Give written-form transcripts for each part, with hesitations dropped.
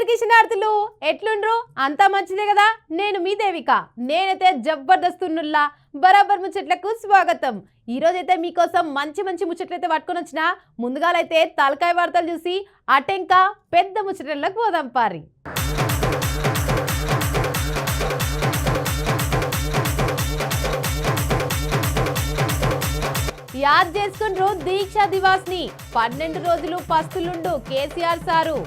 అందరికీ కిషనార్థులు ఎట్లుండ్రు అంతా మంచిదే కదా. నేను మీ దేవిక. నేనైతే జబర్దస్త్ ఉన్నుల్లా బరాబర్ ముచ్చట్లకు స్వాగతం. ఈ రోజైతే మీకోసం మంచి మంచి ముచ్చట్లయితే పట్టుకొని వచ్చిన. ముందుగాలైతే తలకాయ వార్తలు చూసి అటెంకా పెద్ద ముచ్చట్లకు పోదాం పారి. యాద్ చేసుకుండ్రు దీక్షా దివాస్ ని. 12 రోజులు పస్తులుండు కేసీఆర్ సారు.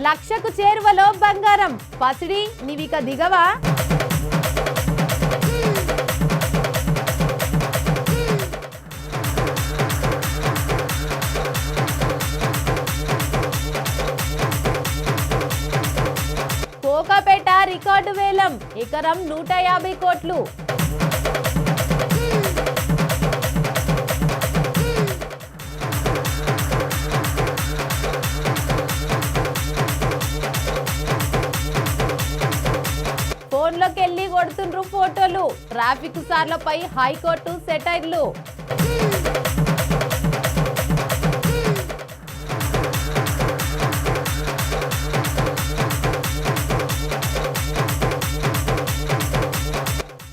లక్షకు చేరువలో బంగారం పసిడి నీవిక దిగవా. కోకాపేట రికార్డు వేలం ఎకరం 150 కోట్లు. ఫోన్లోకి వెళ్ళి కొడుతుండ్రు ఫోటోలు. ట్రాఫిక్ సార్లపై హైకోర్టు సెటైర్లు.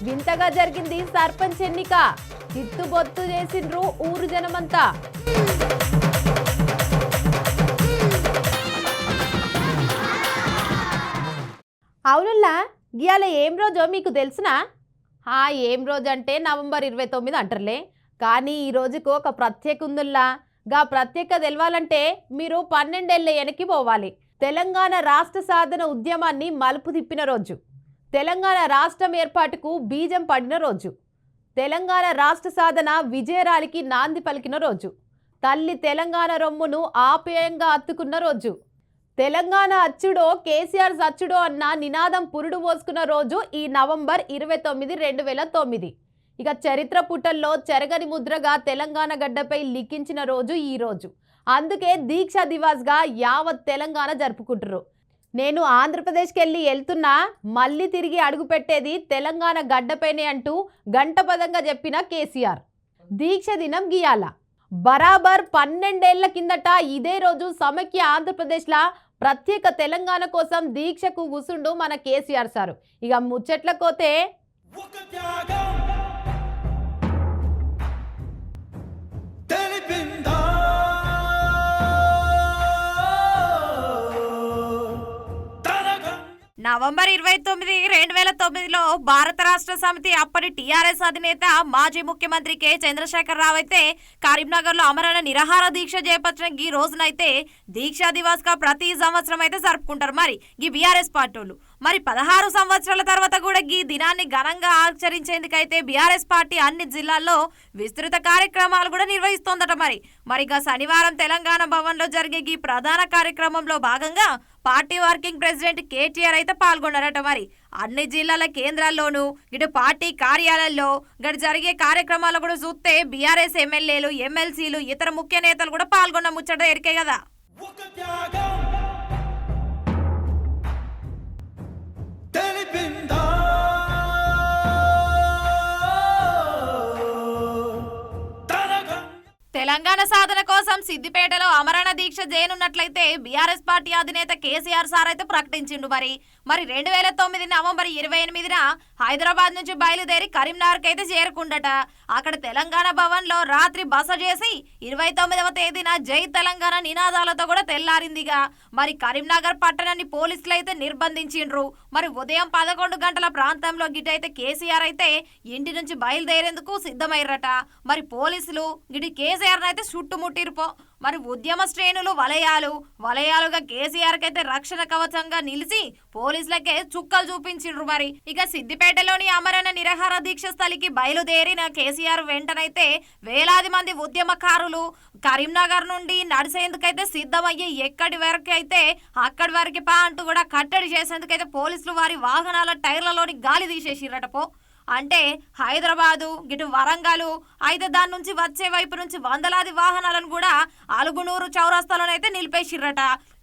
వింతగా జరిగింది సర్పంచ్ ఎన్నిక. చిత్తుబొత్తు చేసిండ్రు ఊరు జనమంతా. అవునుల్లా ఇవాళ ఏం రోజో మీకు తెలుసునా? ఏం రోజు అంటే నవంబర్ 29 అంటారులే. కానీ ఈ రోజుకు ఒక ప్రత్యేక ఉందిల్లా. గా ప్రత్యేక తెలవాలంటే మీరు 12 ఏళ్ళ వెనక్కి పోవాలి. తెలంగాణ రాష్ట్ర సాధన ఉద్యమాన్ని మలుపు తిప్పిన రోజు. తెలంగాణ రాష్ట్రం ఏర్పాటుకు బీజం పడిన రోజు. తెలంగాణ రాష్ట్ర సాధన విజయరాలికి నాంది పలికిన రోజు. తల్లి తెలంగాణ రొమ్మును ఆప్యాయంగా అత్తుకున్న రోజు. తెలంగాణ అచ్చుడో కేసీఆర్ సచ్చుడో అన్న నినాదం పురుడు పోసుకున్న రోజు ఈ నవంబర్ 29, 2009. ఇక చరిత్ర పుటల్లో చెరగని ముద్రగా తెలంగాణ గడ్డపై లిఖించిన రోజు ఈ రోజు. అందుకే దీక్షా దివాస్గా యావత్ తెలంగాణ జరుపుకుంటారు. నేను ఆంధ్రప్రదేశ్కి వెళ్తున్నా, మళ్ళీ తిరిగి అడుగు పెట్టేది తెలంగాణ గడ్డపైనే అంటూ గంటపదంగా చెప్పిన కేసీఆర్. దీక్ష దినం గీయాల. బరాబర్ 12 ఏళ్ల కిందట ఇదే రోజు సమైక్య ఆంధ్రప్రదేశ్లా ప్రత్యేక తెలంగాణ కోసం దీక్షకు కూసుండు మన కేసీఆర్ సారు. ఇక ముచ్చట్లకోతే నవంబర్ 29, 2009లో భారత రాష్ట్ర సమితి అప్పటి టీఆర్ఎస్ అధినేత మాజీ ముఖ్యమంత్రి కె చంద్రశేఖర్ రావు అయితే కరీంనగర్ లో అమరణ నిరాహార దీక్ష చేపట్టిన ఈ రోజునైతే దీక్షా దివాస్ గా ప్రతి సంవత్సరం అయితే జరుపుకుంటారు. మరి ఈ బీఆర్ఎస్ పార్టీలు మరి 16 సంవత్సరాల తర్వాత కూడా ఈ దినాన్ని ఘనంగా ఆచరించేందుకైతే బీఆర్ఎస్ పార్టీ అన్ని జిల్లాల్లో విస్తృత కార్యక్రమాలు కూడా నిర్వహిస్తోందట. మరి శనివారం తెలంగాణ భవన్ లో జరిగే ఈ ప్రధాన కార్యక్రమంలో భాగంగా పార్టీ వర్కింగ్ ప్రెసిడెంట్ కేటీఆర్ అయితే పాల్గొన్నారట. మరి అన్ని జిల్లాల కేంద్రాల్లోనూ ఇటు పార్టీ కార్యాలయాల్లో గడి జరిగే కార్యక్రమాలు కూడా చూస్తే బీఆర్ఎస్ ఎమ్మెల్యేలు, ఎమ్మెల్సీలు, ఇతర ముఖ్య నేతలు కూడా పాల్గొన్న ముచ్చట ఎరికే కదా. తెలంగాణ సాధన కోసం సిద్దిపేటలో అమరణ దీక్ష చేయనున్నట్లయితే బీఆర్ఎస్ పార్టీ అధినేత కేసీఆర్ సార్ అయితే ప్రకటించిండు. మరి 2009 నవంబర్ 28న హైదరాబాద్ నుంచి బయలుదేరి కరీంనగర్కి అయితే చేరుకుండట. అక్కడ తెలంగాణ భవన్ లో రాత్రి బస చేసి 29వ తేదీన జై తెలంగాణ నినాదాలతో కూడా తెల్లారిందిగా. మరి కరీంనగర్ పట్టణాన్ని పోలీసులు అయితే నిర్బంధించిండ్రు. మరి ఉదయం 11 గంటల ప్రాంతంలో గిటైతే కేసీఆర్ అయితే ఇంటి నుంచి బయలుదేరేందుకు సిద్ధమయ్యారట. మరి పోలీసులు గిడి కేసీఆర్ అయితే చుట్టుముట్టిరుపో. మరి ఉద్యమ శ్రేణులు వలయాలుగా కేసీఆర్ కి అయితే రక్షణ కవచంగా నిలిచి పోలీసులకే చుక్కలు చూపించిండ్రు. మరి ఇక సిద్దిపేటలోని అమరణ నిరాహార దీక్ష స్థలికి బయలుదేరిన కేసీఆర్ వెంటనైతే వేలాది మంది ఉద్యమకారులు కరీంనగర్ నుండి నడిచేందుకైతే సిద్ధమయ్యి ఎక్కడి వరకు అయితే అక్కడి వరకు అంటూ కూడా కట్టడి చేసేందుకైతే పోలీసులు వారి వాహనాల టైర్లలోని గాలి తీసేసిరట. అంటే హైదరాబాదు గిటు వరంగల్ అయితే దాని నుంచి వచ్చే వైపు నుంచి వందలాది వాహనాలను కూడా అలుగునూరు చౌరస్తాలోనైతే నిలిపేసిర్రట.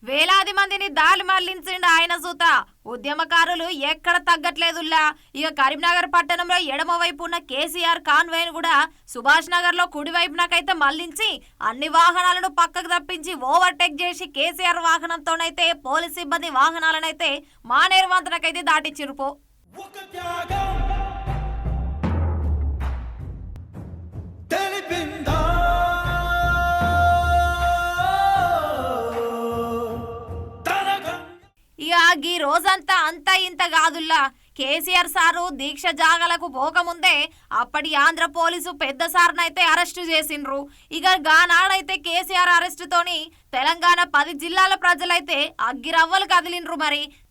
వేలాది మందిని దారి మళ్లించిండు ఆయన సూత. ఉద్యమకారులు ఎక్కడ తగ్గట్లేదుల్లా. ఇక కరీంనగర్ పట్టణంలో ఎడమ వైపు ఉన్న కేసీఆర్ కాన్వాయ్ కూడా సుభాష్ నగర్ లో కుడి వైపునకైతే మళ్లించి అన్ని వాహనాలను పక్కకు తప్పించి ఓవర్టేక్ చేసి కేసీఆర్ వాహనంతోనైతే పోలీస్ సిబ్బంది వాహనాలనైతే మానేరు వంతెనకైతే దాటిచ్చిరుపో. ఇక ఈ రోజంతా అంతా ఇంత కాదుల్లా. కేసీఆర్ సారు దీక్ష జాగలకు పోకముందే అప్పటి ఆంధ్ర పోలీసు పెద్ద సార్నైతే అరెస్టు చేసిండ్రు. ఇక గానాడైతే కేసీఆర్ అరెస్టుతోని తెలంగాణ 10 జిల్లాల ప్రజలైతే అగ్గిరవ్వలు కదిలిండ్రు.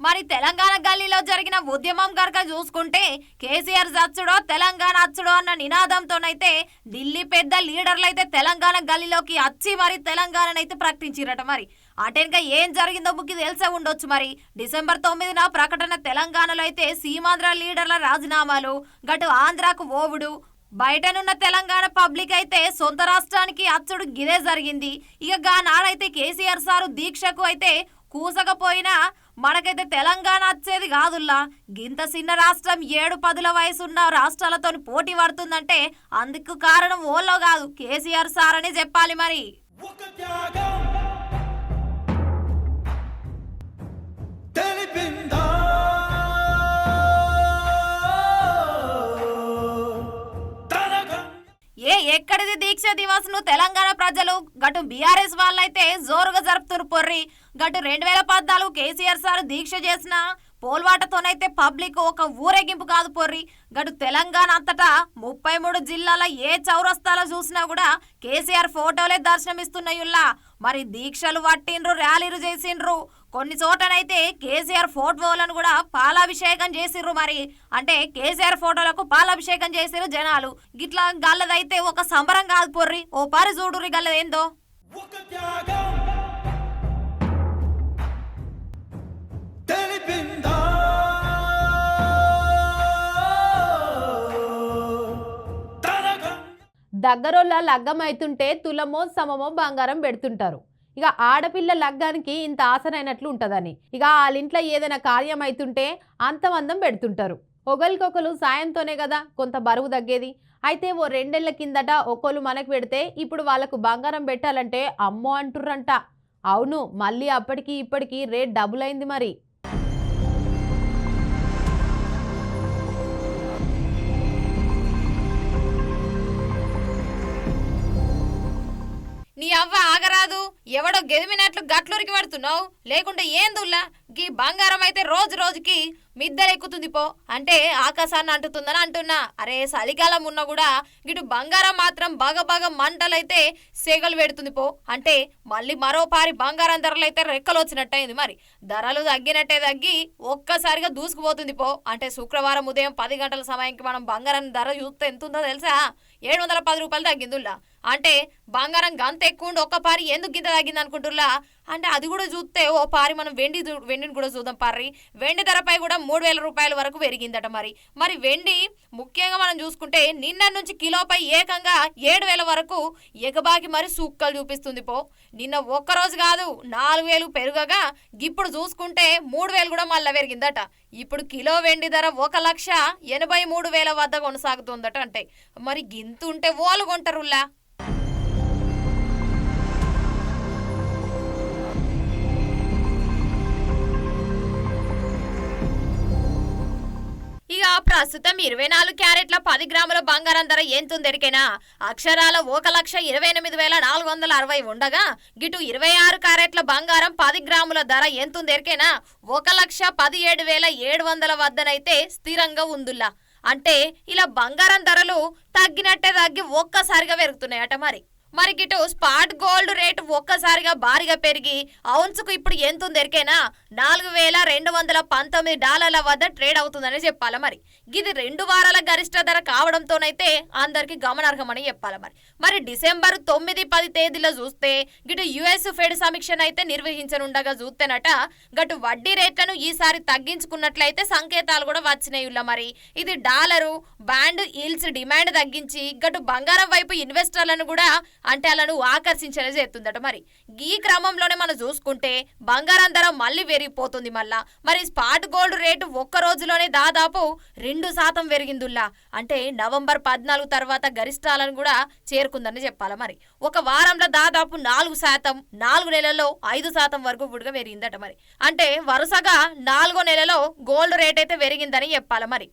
మరి తెలంగాణ గల్లీలో జరిగిన ఉద్యమం గనక చూసుకుంటే కేసీఆర్ చచ్చుడో తెలంగాణ అచ్చుడో అన్న నినాదంతోనైతే ఢిల్లీ పెద్ద లీడర్లైతే తెలంగాణ గల్లీలోకి వచ్చి మరి తెలంగాణనైతే ప్రకటించిరట. మరి అటెన్గా ఏం జరిగిందో మీకు తెలిసే ఉండొచ్చు. మరి డిసెంబర్ 9న ప్రకటన. తెలంగాణలో అయితే సీమాంధ్ర లీడర్ల రాజీనామాలు, గటు ఆంధ్రాకు ఓవుడు, బయటనున్న తెలంగాణ పబ్లిక్ అయితే సొంత రాష్ట్రానికి అచ్చుడు గిదే జరిగింది. ఇక నాడైతే కేసీఆర్ సారు దీక్షకు అయితే కూసకపోయినా మనకైతే తెలంగాణ వచ్చేది కాదుల్లా. గింత చిన్న రాష్ట్రం 7-10 వయసున్న రాష్ట్రాలతో పోటీ పడుతుందంటే అందుకు కారణం ఓళ్ళో కాదు కేసీఆర్ సార్ అని చెప్పాలి. మరి ఎక్కడిది దీక్ష దివస్ ను తెలంగాణ ప్రజలు గటు బీఆర్ఎస్ వాళ్ళైతే జోరుగా జరుపుతురు పొర్రి. గటు 2014 కేసీఆర్ సార్ దీక్ష చేసిన పోల్వాటతోనైతే పబ్లిక్ ఒక ఊరేగింపు కాదు పొర్రి. గటు తెలంగాణ అంతటా 33 జిల్లాల ఏ చౌరస్తాలో చూసినా కూడా కేసీఆర్ ఫోటోలే దర్శనమిస్తున్నాయుల్లా. మరి దీక్షలు పట్టిండ్రు, ర్యాలీలు చేసిండ్రు. కొన్ని చోటనైతే కేసీఆర్ ఫోటోలను కూడా పాలాభిషేకం చేసిర్రు. మరి అంటే కేసీఆర్ ఫోటోలకు పాలాభిషేకం చేసిర్రు జనాలు. గిట్లా గల్లదైతే ఒక సంబరం కాదు పొర్రి. ఓ పరి చూడుర్రి గల్లదేందో. దగ్గరోళ్ళ లగ్గం అవుతుంటే తులమో సమమో బంగారం పెడుతుంటారు. ఇక ఆడపిల్ల లగ్గానికి ఇంత ఆసనైనట్లు ఉంటుందని ఇక వాళ్ళింట్లో ఏదైనా కార్యం అవుతుంటే అంతమందం పెడుతుంటారు. ఒకరికొకరు సాయంతోనే కదా కొంత బరువు తగ్గేది. అయితే ఓ 2 ఏళ్ల కిందట ఒకళ్ళు మనకు పెడితే ఇప్పుడు వాళ్ళకు బంగారం పెట్టాలంటే అమ్మో అంటుర్రంట. అవును, మళ్ళీ అప్పటికి ఇప్పటికి రేట్ డబుల్ అయింది. మరి నీ అవ్వ ఆగరాదు. ఎవడో గెదిమినట్లు గట్లూరికి పడుతున్నావు లేకుంటే ఏందుల్లా. గీ బంగారం అయితే రోజు రోజుకి మిద్దెలెక్కుతుంది పో. అంటే ఆకాశాన్ని అంటుతుందని అంటున్నా. అరే చలికాలం ఉన్నా కూడా గిటు బంగారం మాత్రం బగ మంటలైతే సేగలు పెడుతుంది పో. అంటే మళ్ళీ మరో పారి బంగారం ధరలు అయితే రెక్కలు వచ్చినట్టయింది. మరి ధరలు తగ్గినట్టే తగ్గి ఒక్కసారిగా దూసుకుపోతుంది పో. అంటే శుక్రవారం ఉదయం 10 గంటల సమయానికి మనం బంగారం ధర చూస్తే ఎంత ఉందో తెలుసా? 710 రూపాయలు తగ్గిందిలా. అంటే బంగారం గంత ఎక్కువ ఒక్క పారి ఎందుకు గింత తగ్గింది అనుకుంటున్నా. అంటే అది కూడా చూస్తే ఓ పారి మనం వెండిని కూడా చూద్దాం పారి. వెండి ధరపై కూడా 3000 రూపాయల వరకు పెరిగిందట. మరి వెండి ముఖ్యంగా మనం చూసుకుంటే నిన్న నుంచి కిలోపై ఏకంగా 7000 వరకు ఎగబాకి మరి సూక్కలు చూపిస్తుంది పో. నిన్న ఒక్కరోజు కాదు 4000 పెరుగగా ఇప్పుడు చూసుకుంటే 3000 కూడా మళ్ళీ పెరిగిందట. ఇప్పుడు కిలో వెండి ధర 1,83,000 వద్ద కొనసాగుతుందట. అంటే మరి గింత ఉంటే ఓలు కొంటారులా. ఇక ప్రస్తుతం 24 క్యారెట్ల 10 గ్రాముల బంగారం ధర ఎంతుందెరికేనా? అక్షరాల 1,28,460 ఉండగా గిటు 26 క్యారెట్ల బంగారం 10 గ్రాముల ధర ఎంతుందెరికేనా? 1,17,700 వద్దనైతే స్థిరంగా ఉందిలా. అంటే ఇలా బంగారం ధరలు తగ్గినట్టే తగ్గి ఒక్కసారిగా పెరుగుతున్నాయట. మరి మరి గిటు స్పాట్ గోల్డ్ రేటు ఒక్కసారిగా భారీగా పెరిగి ఔన్సుకు ఇప్పుడు ఎంత ఉంది ఎరికేనా $4,219 వద్ద ట్రేడ్ అవుతుందని చెప్పాలి. మరి ఇది 2 వారాల గరిష్ట ధర కావడంతోనైతే అందరికి గమనార్హమని చెప్పాలి. మరి డిసెంబర్ 9-10 తేదీలో చూస్తే గిటు యుఎస్ ఫెడ్ సమీక్షను అయితే నిర్వహించనుండగా చూస్తేనట గటు వడ్డీ రేట్లను ఈసారి తగ్గించుకున్నట్లయితే సంకేతాలు కూడా వచ్చినాయి. మరి ఇది డాలరు బాండ్ ఈల్స్ డిమాండ్ తగ్గించి గటు బంగారం వైపు ఇన్వెస్టర్లను కూడా అంటే అలను ఆకర్షించేలా చేస్తుందట. మరి ఈ క్రమంలోనే మనం చూసుకుంటే బంగారం ధర మళ్ళీ పెరిగిపోతుంది. మరి స్పాట్ గోల్డ్ రేటు ఒక్క రోజులోనే దాదాపు 2% పెరిగిందుల్లా. అంటే నవంబర్ 14 తర్వాత గరిష్టాలను కూడా చేరుకుందని చెప్పాలి. మరి ఒక వారంలో దాదాపు 4%, 4 నెలల్లో 5% వరకు గుడిగా పెరిగిందట. మరి అంటే వరుసగా 4వ నెలలో గోల్డ్ రేట్ అయితే పెరిగిందని చెప్పాలి. మరి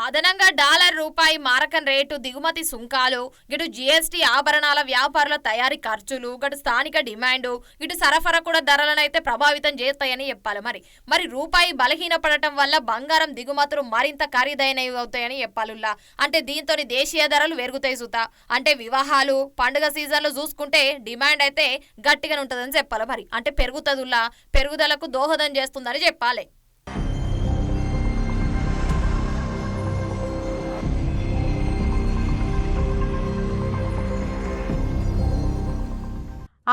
అదనంగా డాలర్ రూపాయి మారకం రేటు, దిగుమతి సుంకాలు, ఇటు జీఎస్టీ, ఆభరణాల వ్యాపారుల తయారీ ఖర్చులు, ఇటు స్థానిక డిమాండ్, ఇటు సరఫరా కూడా ధరలను అయితే ప్రభావితం చేస్తాయని చెప్పాలి. మరి రూపాయి బలహీనపడటం వల్ల బంగారం దిగుమతులు మరింత ఖరీదైనవి అవుతాయని చెప్పాలుల్లా. అంటే దీంతో దేశీయ ధరలు పెరుగుతాయి సుతా. అంటే వివాహాలు, పండుగ సీజన్లు చూసుకుంటే డిమాండ్ అయితే గట్టిగా ఉంటుందని చెప్పాలి. మరి అంటే పెరుగుతుందిలా, పెరుగుదలకు దోహదం చేస్తుందని చెప్పాలి.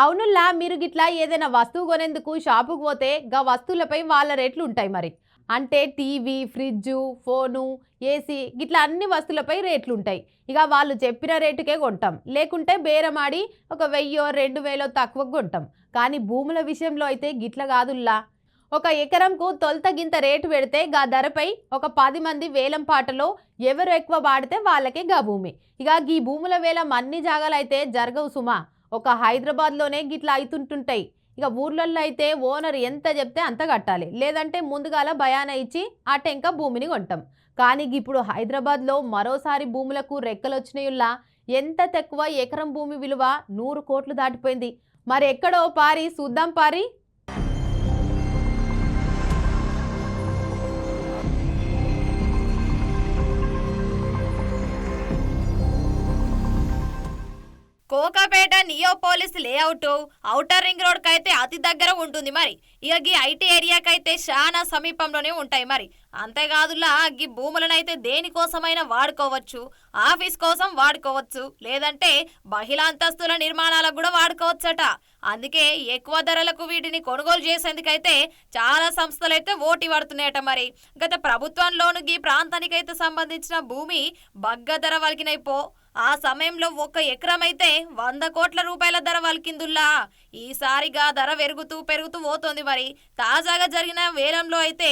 అవునుల్లా, మీరు గిట్లా ఏదైనా వస్తువు కొనేందుకు షాపుకు పోతే గా వస్తువులపై వాళ్ళ రేట్లు ఉంటాయి. మరి అంటే టీవీ, ఫ్రిడ్జు, ఫోను, ఏసీ గిట్లా అన్ని వస్తువులపై రేట్లు ఉంటాయి. ఇక వాళ్ళు చెప్పిన రేటుకే కొంటాం, లేకుంటే బేరమాడి ఒక 1000-2000 తక్కువ కొంటాం. కానీ భూముల విషయంలో అయితే గిట్ల కాదుల్లా. ఒక ఎకరంకు తొలుత గింత రేటు పెడితే గా ధరపై ఒక 10 మంది వేలం పాటలో ఎవరు ఎక్కువ పాడితే వాళ్ళకే గా భూమి. ఇక ఈ భూముల వేలం అన్ని జాగాలైతే జరగవు సుమా. ఒక హైదరాబాద్లోనే గిట్లా అవుతుంటుంటాయి. ఇక ఊర్లలో అయితే ఓనర్ ఎంత చెప్తే అంత కట్టాలి, లేదంటే ముందుగాల బయానా ఇచ్చి ఆ టెంక భూమిని కొంటాం. కానీ ఇప్పుడు హైదరాబాద్లో మరోసారి భూములకు రెక్కలు వచ్చినాయుల్లా. ఎంత తక్కువ ఎకరం భూమి విలువ 100 కోట్లు దాటిపోయింది. మరి ఎక్కడో పారి చూద్దాం పారి. Kokapet Neopolis layout outer ring road కైతే అతి దగ్గర ఉంటుంది. మరి ఇక గీ ఐటీ ఏరియాకైతే చాలా సమీపంలోనే ఉంటాయి. మరి అంతేకాదులా గీ భూములనైతే దేనికోసమైనా వాడుకోవచ్చు. ఆఫీస్ కోసం వాడుకోవచ్చు, లేదంటే మహిళా అంతస్తుల నిర్మాణాలకు కూడా వాడుకోవచ్చట. అందుకే ఎక్కువ ధరలకు వీటిని కొనుగోలు చేసేందుకైతే చాలా సంస్థలు అయితే ఓటి పడుతున్నాయట. మరి గత ప్రభుత్వంలోను గీ ప్రాంతానికైతే సంబంధించిన భూమి బగ్గ ధర వలికినైపో ఆ సమయంలో ఒక ఎకరం అయితే 100 కోట్ల రూపాయల ధర వలికిందుల్లా. ఈసారిగా ధర పెరుగుతూ పోతోంది. మరి తాజాగా జరిగిన వేలంలో అయితే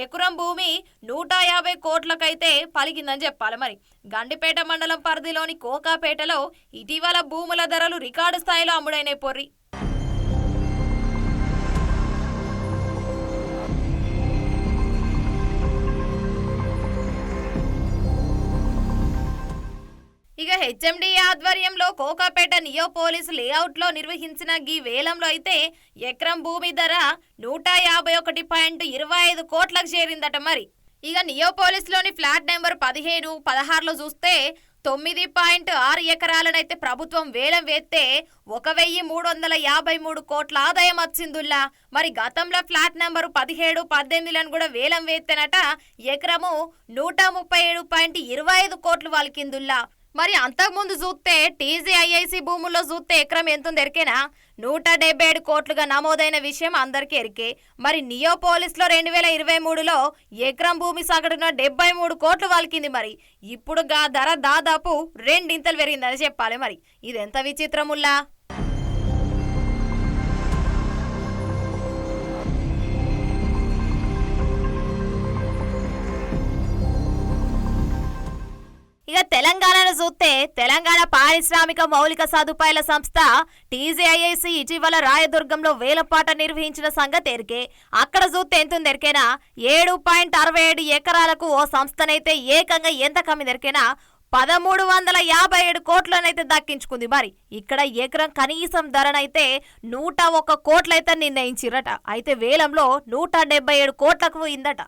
ఎకరం భూమి 150 కోట్లకైతే పలికిందని చెప్పాలి. మరి గండిపేట మండలం పరిధిలోని కోకాపేటలో ఇటీవల భూముల ధరలు రికార్డు స్థాయిలో అమ్ముడైన పొర్రి. ఇక హెచ్ఎండి ఆధ్వర్యంలో కోకాపేట నియోపోలిస్ లేఅవుట్ లో నిర్వహించిన ఈ వేలంలో అయితే ఎకరం భూమి ధర 151.25 కోట్లకు చేరిందట. మరి ఇక నియోపోలిస్ లోని ఫ్లాట్ నెంబర్ 15, 16లో చూస్తే 9.6 ఎకరాలనైతే ప్రభుత్వం వేలం వేస్తే 1,353 కోట్ల ఆదాయం వచ్చిందుల్లా. మరి గతంలో ఫ్లాట్ నెంబరు 17, 18లను కూడా వేలం వేస్తేనట ఎకరము 137.25 కోట్లు వలికిందుల్లా. మరి అంతకుముందు చూస్తే టీజీఐఐసి భూముల్లో చూస్తే ఎకరం ఎంతుంది ఎరికేనా 177 కోట్లుగా నమోదైన విషయం అందరికీ ఎరికే. మరి నియోపోలిస్లో 2023లో ఎకరం భూమి సగటున 73 కోట్లు వలికింది. మరి ఇప్పుడు గా ధర దాదాపు 2 ఇంతలు పెరిగిందని చెప్పాలి. మరి ఇదెంత విచిత్రముల్లా. ఇక తెలంగాణను చూస్తే తెలంగాణ పారిశ్రామిక మౌలిక సదుపాయాల సంస్థ టీజీఐఐసి ఇటీవల రాయదుర్గంలో వేలంపాట నిర్వహించిన సంగతి ఎరికే. అక్కడ చూస్తే ఎంతుంది ఎరికేనా 7.67 ఎకరాలకు ఓ సంస్థనైతే ఏకంగా ఎంత కమ్మిది ఎరికేనా 1357 కోట్లనైతే దక్కించుకుంది. మరి ఇక్కడ ఎకరం కనీసం ధరనైతే 101 కోట్లయితే నిర్ణయించిరట. అయితే వేలంలో 177 కోట్లకు పోయిందట.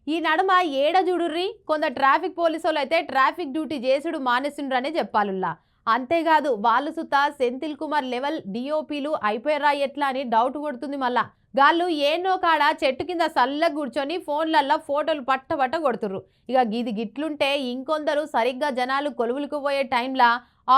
ఈ నడుమ ఏడ చూడుర్రి కొందరు ట్రాఫిక్ పోలీసులు అయితే ట్రాఫిక్ డ్యూటీ చేసుడు మానేసిండ్రనే చెప్పాలుల్లా. అంతేకాదు వాళ్ళు సుత సెంథిల్ కుమార్ లెవెల్ డిఓపీలు అయిపోయారా ఎట్లా అని డౌట్ కొడుతుంది. మళ్ళా గాళ్ళు ఏనో కాడ చెట్టు కింద సల్లగా కూర్చొని ఫోన్లల్లో ఫోటోలు పట్ట కొడుతుర్రు. ఇక గిది గిట్లుంటే ఇంకొందరు సరిగ్గా జనాలు కొలువులకు పోయే టైంలా,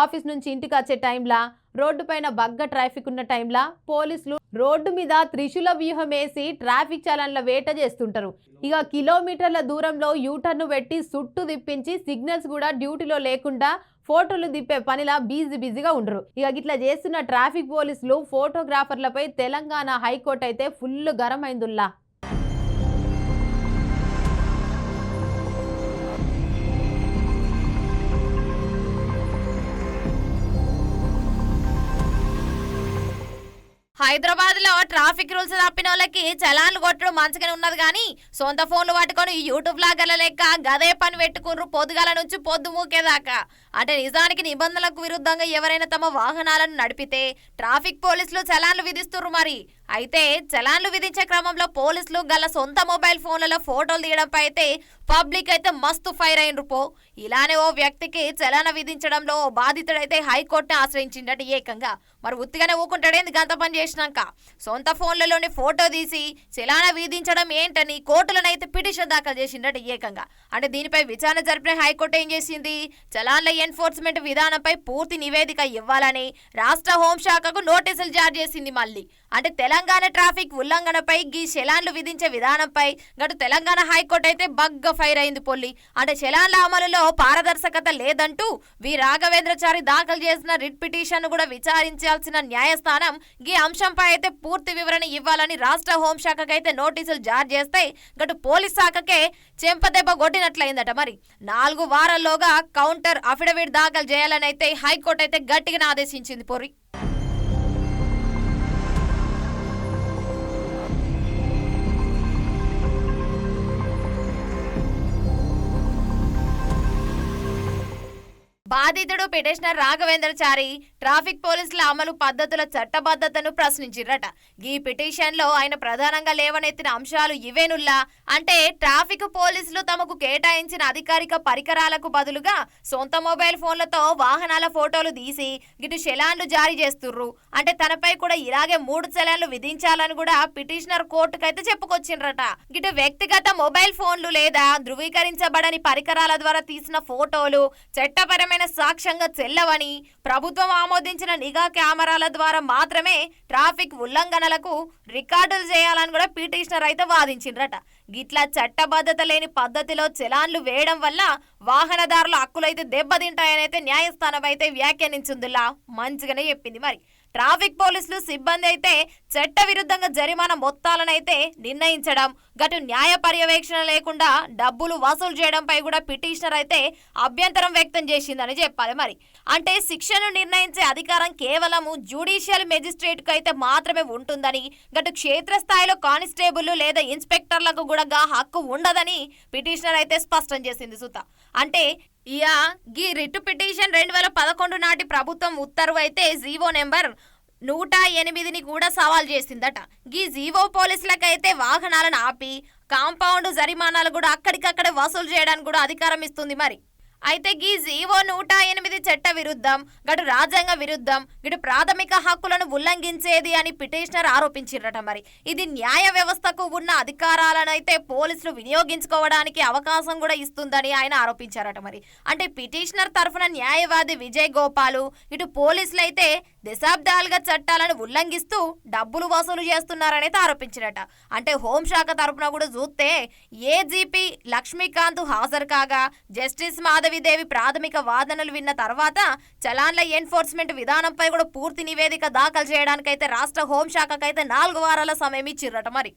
ఆఫీస్ నుంచి ఇంటికి వచ్చే టైంలా, రోడ్డు పైన బగ్గ ట్రాఫిక్ ఉన్న టైంలా పోలీసులు రోడ్డు మీద త్రిశూల వ్యూహం వేసి ట్రాఫిక్ చలన్ల వేట చేస్తుంటారు. ఇక కిలోమీటర్ల దూరంలో యూటర్ను పెట్టి సుట్టు తిప్పించి సిగ్నల్స్ కూడా డ్యూటీలో లేకుండా ఫోటోలు దిప్పే పనిలా బిజీగా ఉండరు. ఇక ఇట్లా చేస్తున్న ట్రాఫిక్ పోలీసులు ఫోటోగ్రాఫర్లపై తెలంగాణ హైకోర్టు అయితే ఫుల్ గరం అయిందుల్లా. హైదరాబాద్ లో ట్రాఫిక్ రూల్స్ తప్పిన వాళ్ళకి చలాన్లు కొట్టడం మంచిగానే ఉన్నది కానీ సొంత ఫోన్లు పట్టుకొని యూట్యూబ్ లాగర్ల లెక్క గదే పని పెట్టుకున్నారు పొద్దుగాల నుంచి పొద్దు మూకేదాకా. అంటే నిజానికి నిబంధనలకు విరుద్ధంగా ఎవరైనా తమ వాహనాలను నడిపితే ట్రాఫిక్ పోలీసులు చలాన్లు విధిస్తున్నారు. మరి అయితే చలాన్లు విధించే క్రమంలో పోలీసులు గల సొంత మొబైల్ ఫోన్లలో ఫోటోలు తీయడంపై అయితే పబ్లిక్ అయితే మస్తు ఫైర్ అయినరు పో. ఇలానే ఓ వ్యక్తికి చలాన విధించడంలో ఓ బాధితుడైతే హైకోర్టుని ఆశ్రయించిండట ఏకంగా. మరి ఉత్తిగానే ఊకుంటాడేంది గంత పని చేసినాక సొంత ఫోన్లలోని ఫోటో తీసి చలాన విధించడం ఏంటని కోర్టులనైతే పిటిషన్ దాఖలు చేసిండట ఏకంగా. అంటే దీనిపై విచారణ జరిపిన హైకోర్టు ఏం చేసింది, చలాన్ల ఎన్ఫోర్స్మెంట్ విధానంపై పూర్తి నివేదిక ఇవ్వాలని రాష్ట్ర హోంశాఖకు నోటీసులు జారీ చేసింది. మళ్ళీ అంటే తెలంగాణ ట్రాఫిక్ ఉల్లంఘనపై ఈ చలాన్లు విధించే విధానంపై గటు తెలంగాణ హైకోర్టు అయితే బగ్గ ఫైర్ అయింది పొల్లి. అంటే చలాన్ల అమలులో పారదర్శకత లేదంటూ వి రాఘవేంద్రచారి దాఖలు చేసిన రిట్ పిటిషన్ కూడా విచారించాల్సిన న్యాయస్థానం ఈ అంశంపై అయితే పూర్తి వివరణ ఇవ్వాలని రాష్ట్ర హోంశాఖకు అయితే నోటీసులు జారీ చేస్తే గటు పోలీస్ శాఖకే చెంపదెబ్బ కొట్టినట్లయిందట. మరి 4 వారాల్లోగా కౌంటర్ అఫిడవిట్ దాఖలు చేయాలని అయితే హైకోర్టు అయితే గట్టిగా ఆదేశించింది పొరి. బాధితుడు పిటిషనర్ రాఘవేంద్రచారి ట్రాఫిక్ పోలీసుల అమలు పద్ధతుల చట్టబద్ధతను ప్రశ్నించిరట. ఈ పిటిషన్ లో ఆయన ప్రధానంగా లేవనెత్తిన అంశాలు ఇవేనుల్లా. అంటే ట్రాఫిక్ పోలీసులు తమకు కేటాయించిన అధికారిక పరికరాలకు బదులుగా సొంత మొబైల్ ఫోన్లతో వాహనాల ఫోటోలు తీసి గిటు చలాన్లు జారీ చేస్తుర్రు. అంటే తనపై కూడా ఇలాగే 3 చలాన్లు విధించాలని కూడా పిటిషనర్ కోర్టుకైతే చెప్పుకొచ్చిండ్రట. గిటు వ్యక్తిగత మొబైల్ ఫోన్లు లేదా ధృవీకరించబడని పరికరాల ద్వారా తీసిన ఫోటోలు చట్టపరమైన సాక్ష్యంగా చెల్లవని, ప్రభుత్వం ఆమోదించిన నిఘా కెమెరాల ద్వారా మాత్రమే ట్రాఫిక్ ఉల్లంఘనలకు రికార్డులు చేయాలని కూడా పిటిషనర్ అయితే వాదించిండ్రట. గిట్లా చట్టబద్ధత లేని పద్ధతిలో చలాన్లు వేయడం వల్ల వాహనదారుల హక్కులైతే దెబ్బతింటాయని అయితే న్యాయస్థానం అయితే వ్యాఖ్యానించిందిలా మంచిగానే చెప్పింది. మరి ట్రాఫిక్ పోలీసులు సిబ్బంది అయితే చట్ట విరుద్ధంగా జరిమానా మొత్తాలనైతే నిర్ణయించడం, గటు న్యాయ పర్యవేక్షణ లేకుండా డబ్బులు వసూలు చేయడంపై కూడా పిటిషనర్ అయితే అభ్యంతరం వ్యక్తం చేసిందని చెప్పాలి. మరి అంటే శిక్షను నిర్ణయించే అధికారం కేవలము జ్యుడిషియల్ మెజిస్ట్రేట్ కు అయితే మాత్రమే ఉంటుందని, గటు క్షేత్రస్థాయిలో కానిస్టేబుల్ లేదా ఇన్స్పెక్టర్లకు కూడా హక్కు ఉండదని పిటిషనర్ అయితే స్పష్టం చేసింది సుత. అంటే ఈ రిట్ పిటిషన్ 2011 నాటి ప్రభుత్వం ఉత్తర్వు అయితే జీవో నెంబర్ 108ని కూడా సవాల్ చేసిందట. ఈ జీవో పోలీసులకైతే వాహనాలను ఆపి కాంపౌండ్ జరిమానాలు కూడా అక్కడికక్కడే వసూలు చేయడానికి కూడా అధికారం ఇస్తుంది. మరి అయితే ఈ జీవో 108 చట్ట విరుద్ధం, గటు రాజ్యాంగ విరుద్ధం, గటు ప్రాథమిక హక్కులను ఉల్లంఘించేది అని పిటిషనర్ ఆరోపించారట. మరి ఇది న్యాయ వ్యవస్థకు ఉన్న అధికారాలను అయితే పోలీసులు వినియోగించుకోవడానికి అవకాశం కూడా ఇస్తుందని ఆయన ఆరోపించారట. మరి అంటే పిటిషనర్ తరఫున న్యాయవాది విజయ్ గోపాలు ఇటు పోలీసులు అయితే దశాబ్దాలుగా చట్టాలను ఉల్లంఘిస్తూ డబ్బులు వసూలు చేస్తున్నారని ఆరోపించారట. అంటే హోంశాఖ తరఫున కూడా చూస్తే ఏజీపీ లక్ష్మీకాంత్ హాజరు కాగా జస్టిస్ మాధవిదేవి ప్రాథమిక వాదనలు విన్న తర్వాత చలాన్ల ఎన్ఫోర్స్మెంట్ విధానంపై కూడా పూర్తి నివేదిక దాఖలు చేయడానికైతే రాష్ట్ర హోంశాఖకైతే 4 వారాల సమయం ఇచ్చిర్రట. మరి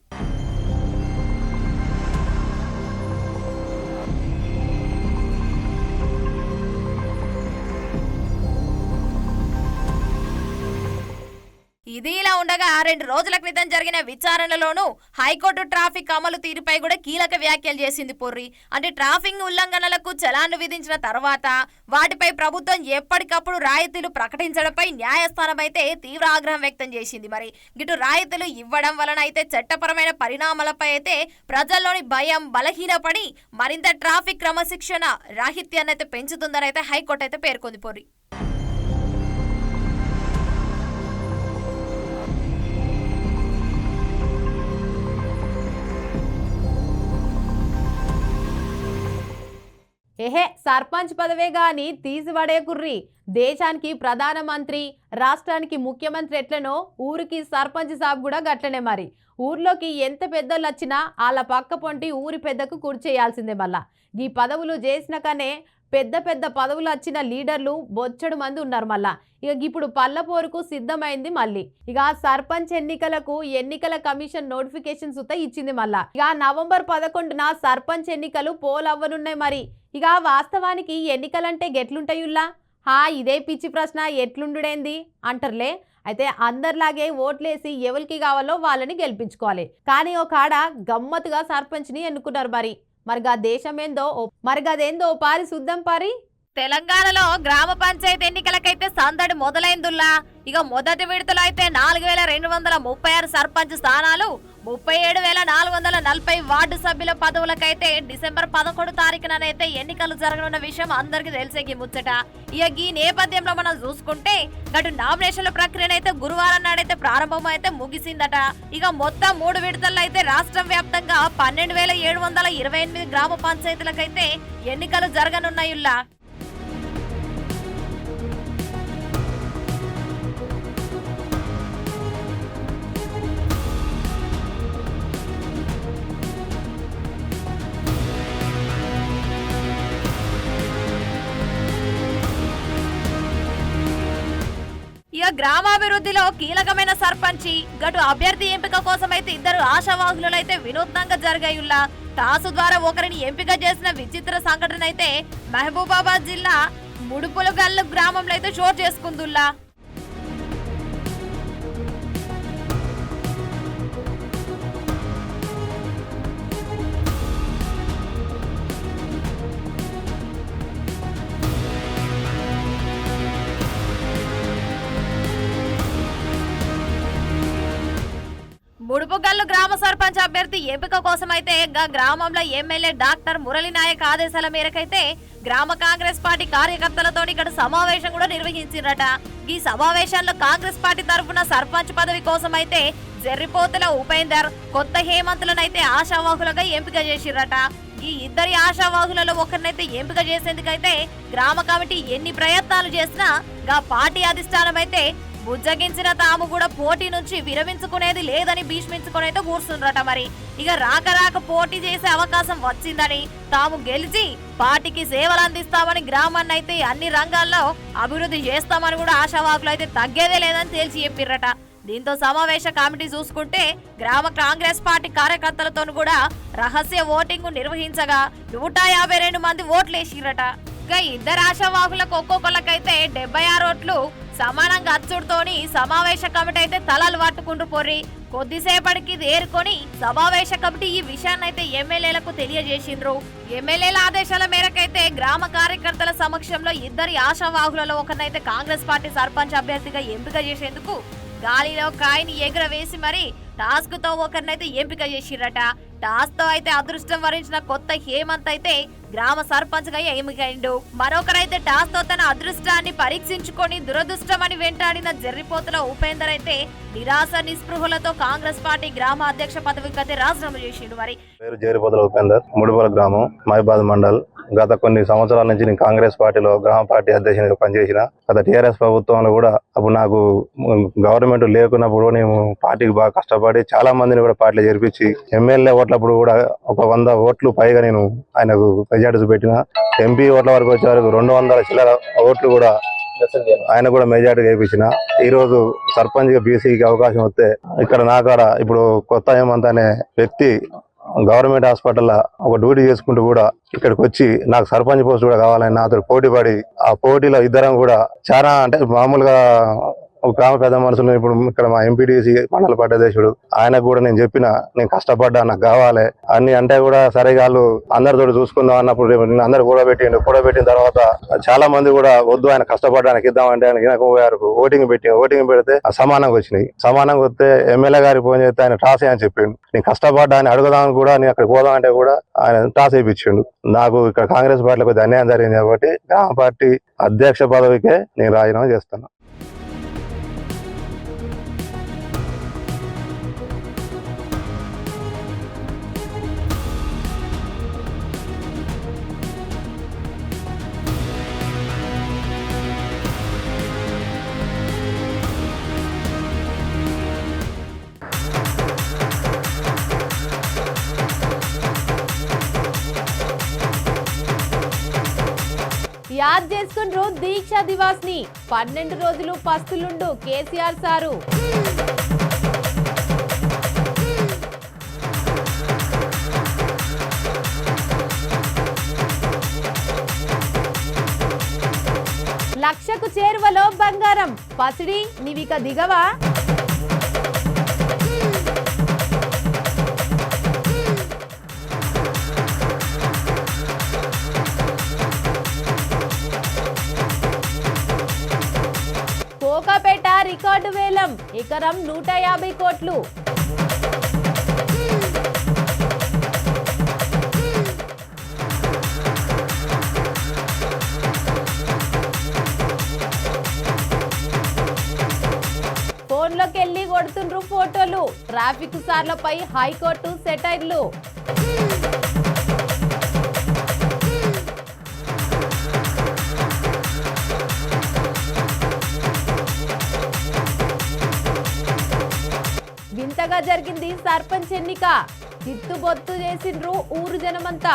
ఇది ఇలా ఉండగా 2 రోజుల క్రితం జరిగిన విచారణలోనూ హైకోర్టు ట్రాఫిక్ అమలు తీరుపై కూడా కీలక వ్యాఖ్యలు చేసింది పొర్రి. అంటే ట్రాఫిక్ ఉల్లంఘనలకు చలాన్లు విధించిన తర్వాత వాటిపై ప్రభుత్వం ఎప్పటికప్పుడు రాయితీలు ప్రకటించడంపై న్యాయస్థానం అయితే తీవ్ర ఆగ్రహం వ్యక్తం చేసింది. మరి గిటు రాయితీలు ఇవ్వడం వలన అయితే చట్టపరమైన పరిణామాలపై అయితే ప్రజల్లోని భయం బలహీనపడి మరింత ట్రాఫిక్ క్రమశిక్షణ రాహిత్యాన్ని అయితే పెంచుతుందని అయితే హైకోర్టు అయితే పేర్కొంది పొర్రి. సర్పంచ్ పదవే గాని తీసిపడే కుర్రి. దేశానికి ప్రధానమంత్రి, రాష్ట్రానికి ముఖ్యమంత్రి ఎట్లనో ఊరికి సర్పంచ్ సాబ్ కూడా గట్లనే. మరి ఊర్లోకి ఎంత పెద్దోళ్ళు వచ్చినా వాళ్ళ పక్క పొంటి ఊరి పెద్దకు కూర్చేయాల్సిందే. మళ్ళా ఈ పదవులు చేసిన కనే పెద్ద పెద్ద పదవులు వచ్చిన లీడర్లు బొచ్చడు మంది ఉన్నారు. మళ్ళా ఇప్పుడు పల్లపోరుకు సిద్ధమైంది. మళ్ళీ సర్పంచ్ ఎన్నికలకు ఎన్నికల కమిషన్ నోటిఫికేషన్ సుత ఇచ్చింది. మళ్ళా నవంబర్ 11న సర్పంచ్ ఎన్నికలు పోలవ్వనున్నాయి. మరి వాస్తవానికి ఎన్నికలంటే గెట్లుంటాయుల్లా? ఇదే పిచ్చి ప్రశ్న ఎట్లుండుడేంది అంటారులే. అయితే అందరిలాగే ఓట్లేసి ఎవరికి కావాలో వాళ్ళని గెలిపించుకోవాలి. కానీ ఒక ఆడ గమ్మత్తుగా సర్పంచ్ని ఎన్నుకున్నారు. మరిగా దేశమేందో మరిగదేందో పారి చూద్దాం పారి. తెలంగాణలో గ్రామ పంచాయతీ ఎన్నికలకైతే సందడి మొదలైందుల్లా. మొదటి విడతలో అయితే 4236 సర్పంచ్ స్థానాలు, 37,440 వార్డు సభ్యుల పదవులకైతే డిసెంబర్ 11 తారీఖునైతే ఎన్నికలు జరగనున్న విషయం అందరికి తెలిసే ముచ్చట. ఈ నేపథ్యంలో మనం చూసుకుంటే గటు నామినేషన్ల ప్రక్రియనైతే గురువారం నాడైతే ప్రారంభమైతే ముగిసిందట. మొత్తం 3 విడతల్లో అయితే రాష్ట్రం వ్యాప్తంగా 12,728 గ్రామ పంచాయతీలకైతే ఎన్నికలు జరగనున్నాయుల్లా. గ్రామాభివృద్ధిలో కీలకమైన సర్పంచి గటు అభ్యర్థి ఎంపిక కోసం అయితే ఇద్దరు ఆశావాహులు అయితే వినూత్నంగా జరిగాయుల్లా. టాసు ద్వారా ఒకరిని ఎంపిక చేసిన విచిత్ర సంఘటన అయితే మహబూబాబాద్ జిల్లా ముడుపులగల్లు గ్రామంలో అయితే చోటు చేసుకుందుల్లా. ముడుపుగల్లు గ్రామ సర్పంచ్ అభ్యర్థి ఎంపిక కోసం అయితే గ్రామంలో ఎమ్మెల్యే డాక్టర్ మురళి నాయక్ ఆదేశాల మేరకైతే గ్రామ కాంగ్రెస్ పార్టీ కార్యకర్తలతో ఇక్కడ సమావేశం కూడా నిర్వహించారట. ఈ సమావేశంలో కాంగ్రెస్ పార్టీ తరఫున సర్పంచ్ పదవి కోసం అయితే జర్రిపోతుల ఉపేందర్, కొత్త హేమంతులనైతే ఆశావాహులుగా ఎంపిక చేసిరట. ఈ ఇద్దరి ఆశావాహులలో ఒకరినైతే ఎంపిక చేసేందుకైతే గ్రామ కమిటీ ఎన్ని ప్రయత్నాలు చేసినా పార్టీ అధిష్టానం అయితే బుజ్జగించిన తాము కూడా పోటీ నుంచి విరమించుకునేది లేదని భీష్మించుకుని అయితే కూర్చుండ్రట. మరి రాక పోటీ చేసే అవకాశం వచ్చిందని, తాము గెలిచి పార్టీకి సేవలు అందిస్తామని, గ్రామాన్ని అయితే అన్ని రంగాల్లో అభివృద్ధి చేస్తామని కూడా ఆశావాకులు అయితే తగ్గేదే లేదని తేల్చి చెప్పిర్రట. దీంతో సమావేశ కమిటీ చూసుకుంటే గ్రామ కాంగ్రెస్ పార్టీ కార్యకర్తలతో కూడా రహస్య ఓటింగ్ నిర్వహించగా 152 మంది ఓట్లు వేసిరట. ఇద్దరు ఆశావాహులకు ఒక్కొక్కళ్ళకైతే 76 ఓట్లు సమానంగా అచ్చుడుతోని సమావేశ కమిటీ అయితే తలలు పట్టుకుంటూ పోర్రి. కొద్దిసేపటికి ఏరుకొని సమావేశ కమిటీ ఈ విషయాన్ని అయితే ఎమ్మెల్యేలకు తెలియజేసిండ్రు. ఎమ్మెల్యేల ఆదేశాల మేరకైతే గ్రామ కార్యకర్తల సమక్షంలో ఇద్దరి ఆశావాహులలో ఒకరినైతే కాంగ్రెస్ పార్టీ సర్పంచ్ అభ్యర్థిగా ఎంపిక చేసేందుకు గాలిలో కాయని ఎగురవేసి మరి టాస్క్ తో ఒకరినైతే ఎంపిక చేసిరట. టాస్క్ తో అయితే అదృష్టం వరించిన కొత్త హేమంత్ అయితే గ్రామ సర్పంచ్ గా ఎన్నికైండు. మరొకరైతే టాస్ తో తన అదృష్టాన్ని పరీక్షించుకొని దురదృష్టమని వెంటాడిన జర్రిపోతుల ఉపేందర్ అయితే నిరాశ నిస్పృహలతో కాంగ్రెస్ పార్టీ గ్రామ అధ్యక్ష పదవికి అయితే రాజీనామా చేసిండు. మరి పేరు జర్రిపోతుల ఉపేందర్, ముడుపుల గ్రామం, మహబూబాబాద్ మండల్. గత కొన్ని సంవత్సరాల నుంచి నేను కాంగ్రెస్ పార్టీలో గ్రామ పార్టీ అధ్యక్షునిగా పనిచేసిన. గత టీఆర్ఎస్ ప్రభుత్వంలో కూడా అప్పుడు నాకు గవర్నమెంట్ లేకున్నప్పుడు నేను పార్టీకి బాగా కష్టపడి చాలా మందిని కూడా పార్టీలో చేర్పించి ఎమ్మెల్యే ఓట్లప్పుడు కూడా ఒక 100 ఓట్లు పైగా నేను ఆయనకు మెజార్టీ పెట్టిన. ఎంపీ ఓట్ల వరకు వచ్చే వరకు 200 చిల్లర ఓట్లు కూడా ఆయన కూడా మెజార్టీ చేయించిన. ఈ రోజు సర్పంచ్ గా బీసీకి అవకాశం వస్తే ఇక్కడ నాకాడ ఇప్పుడు కొత్త హేమంత్ అనే వ్యక్తి గవర్నమెంట్ హాస్పిటల్లో ఒక డ్యూటీ చేసుకుంటూ కూడా ఇక్కడికి వచ్చి నాకు సర్పంచ్ పోస్ట్ కూడా కావాలని నాతో పోటీ పడి ఆ పోటీలో ఇద్దరం కూడా చాలా అంటే మామూలుగా ఒక గ్రామ పెద్ద మనుషులు ఇప్పుడు ఇక్కడ మా ఎంపీటీసీ మండల పట్టదేశుడు ఆయనకు కూడా నేను చెప్పిన నేను కష్టపడ్డా నాకు కావాలి అన్ని అంటే కూడా సరే వాళ్ళు అందరితో చూసుకుందాం అన్నప్పుడు నేను అందరు కూడబెట్టిన తర్వాత చాలా మంది కూడా వద్దు ఆయన కష్టపడడానికి ఇద్దామంటే ఆయనకు ఓటింగ్ పెడితే సమానంగా వచ్చినాయి. సమానంగా వస్తే ఎమ్మెల్యే గారికి ఫోన్ చేస్తే ఆయన టాస్ అని చెప్పిండు. నేను కష్టపడ్డా అని అడుగుదామని కూడా నేను అక్కడ పోదాం అంటే కూడా ఆయన టాస్ వేయించిండు. నాకు ఇక్కడ కాంగ్రెస్ పార్టీలో కొద్దిగా అన్యాయం జరిగింది కాబట్టి గ్రామ పార్టీ అధ్యక్ష పదవికే నేను రాజీనామా చేస్తాను. యాద్ చేసుకుండ్రు దీక్షా దివాస్ ని 12 రోజులు పస్తులుండు కేసీఆర్ సారు. లక్షకు చేరువలో బంగారం పసిడి నీవిక దిగవా. కోకాపేట రికార్డు వేలం ఎకరం 150 కోట్లు. ఫోన్లోకెళ్ళి కొడుతుండ్రు ఫోటోలు. ట్రాఫిక్ సార్లపై హైకోర్టు సెటైర్లు. వింతగా జరిగింది సర్పంచ్ ఎన్నిక. చిత్తుబొత్తు చేసిండ్రు ఊరు జనమంతా.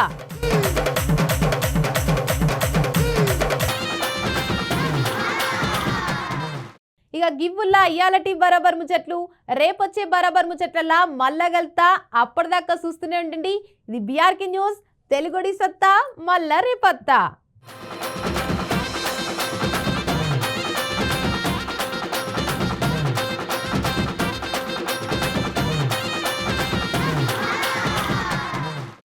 ఇక గివ్వుల్లా ఇయ్యాలటి బరాబర్ ముచ్చట్లు. రేపొచ్చే బరాబర్ ముచ్చట్లలా మల్లగల్తా. అప్పటిదాకా చూస్తూనే ఉండండి. ఇది బీఆర్కే న్యూస్ తెలుగుడి సత్తా మల్ల రేపత్తా.